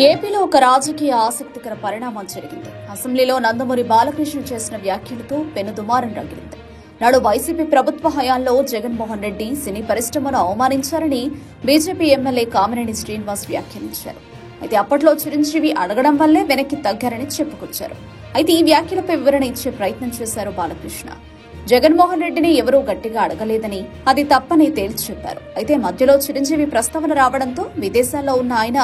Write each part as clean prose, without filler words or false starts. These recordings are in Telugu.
ఏపీలో ఒక రాజకీయ ఆసక్తికర పరిణామం జరిగింది. అసెంబ్లీలో నందమూరి బాలకృష్ణ చేసిన వ్యాఖ్యలతో పెనుదుమారం రగిలింది. నాడు వైసీపీ ప్రభుత్వ హయాంలో జగన్మోహన్ రెడ్డి సినీ పరిశ్రమను అవమానించారని బీజేపీ ఎమ్మెల్యే కామినేని శ్రీనివాస్ వ్యాఖ్యానించారు. అయితే అప్పట్లో చిరంజీవి అడగడం వల్లే వెనక్కి తగ్గారని చెప్పుకొచ్చారు. అయితే ఈ వ్యాఖ్యలపై వివరణ ఇచ్చే ప్రయత్నం చేశారు బాలకృష్ణ. జగన్మోహన్ రెడ్డిని ఎవరూ గట్టిగా అడగలేదని, అది తప్పని తేల్చి చెప్పారు. అయితే మధ్యలో చిరంజీవి ప్రస్తావన రావడంతో విదేశాల్లో ఉన్న ఆయన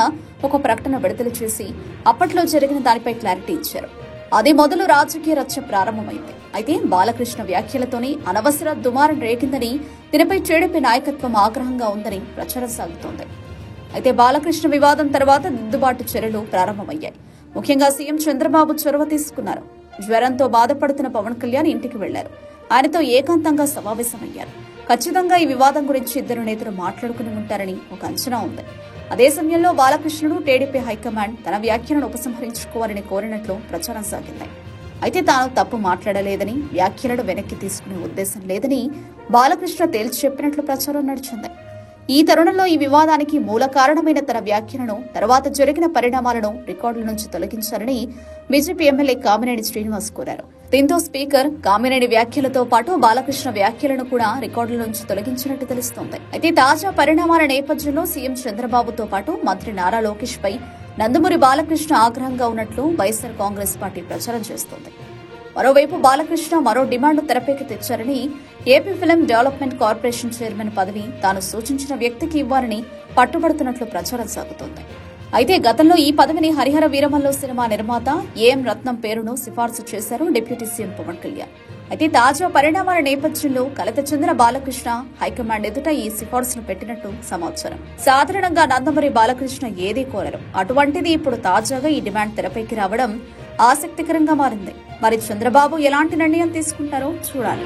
ఒక ప్రకటన విడుదల చేసి అప్పట్లో జరిగిన దానిపై క్లారిటీ ఇచ్చారు. అది మొదలు రాజకీయ రచ్చ ప్రారంభమైంది. అయితే బాలకృష్ణ వ్యాఖ్యలతోనే అనవసర దుమారం రేగిందని, దీనిపై టీడీపీ నాయకత్వం ఆగ్రహంగా ఉందని ప్రచారం సాగుతోంది. అయితే బాలకృష్ణ వివాదం తర్వాత దిద్దుబాటు చర్యలు ప్రారంభమయ్యాయి. ముఖ్యంగా సీఎం చంద్రబాబు చొరవ తీసుకున్నారు. జ్వరంతో బాధపడుతున్న పవన్ కళ్యాణ్ ఇంటికి వెళ్లారు. ఆయనతో ఏకాంతంగా సమావేశమయ్యారు. ఖచ్చితంగా ఈ వివాదం గురించి ఇద్దరు నేతలు మాట్లాడుకుని ఉంటారని ఒక అంచనా ఉంది. అదే సమయంలో బాలకృష్ణను టీడీపీ హైకమాండ్ తన వ్యాఖ్యలను ఉపసంహరించుకోవాలని కోరినట్లు ప్రచారం సాగింది. అయితే తాను తప్పు మాట్లాడలేదని, వ్యాఖ్యలను వెనక్కి తీసుకునే ఉద్దేశం లేదని బాలకృష్ణ తేల్చి చెప్పినట్లు ప్రచారం నడిచింది. ఈ తరుణంలో ఈ వివాదానికి మూల కారణమైన తన వ్యాఖ్యలను, తర్వాత జరిగిన పరిణామాలను రికార్డుల నుంచి తొలగించాలని బీజేపీ ఎమ్మెల్యే కామినేని శ్రీనివాస్ కోరారు. దీంతో స్పీకర్ కామినేని వ్యాఖ్యలతో పాటు బాలకృష్ణ వ్యాఖ్యలను కూడా రికార్డుల నుంచి తొలగించినట్టు తెలుస్తోంది. అయితే తాజా పరిణామాల నేపథ్యంలో సీఎం చంద్రబాబుతో పాటు మంత్రి నారా లోకేష్ పై నందమూరి బాలకృష్ణ ఆగ్రహంగా ఉన్నట్లు వైఎస్సార్ కాంగ్రెస్ పార్టీ ప్రచారం చేస్తోంది. మరోవైపు బాలకృష్ణ మరో డిమాండ్ తెరపైకి తెచ్చారని, AP film development corporation chairman పదవి తాను సూచించిన వ్యక్తికి ఇవ్వాలని పట్టుబడుతున్నట్లు ప్రచారం సాగుతోంది. అయితే గతంలో ఈ పదవిని హరిహర వీరమల్లు సినిమా నిర్మాత ఏఎం రత్నం పేరును సిఫార్సు చేశారు డిప్యూటీ సీఎం పవన్ కళ్యాణ్. అయితే తాజా పరిణామాల నేపథ్యంలో కలత చెందిన బాలకృష్ణ హైకమాండ్ ఎదుట ఈ సిఫార్సును పెట్టినట్టు సమాచారం. సాధారణంగా నందమూరి బాలకృష్ణ ఏదీ కోరరు. అటువంటిది ఇప్పుడు తాజాగా ఈ డిమాండ్ తెరపైకి రావడం ఆసక్తికరంగా మారింది. మరి చంద్రబాబు ఎలాంటి నిర్ణయం తీసుకుంటారో చూడాలి.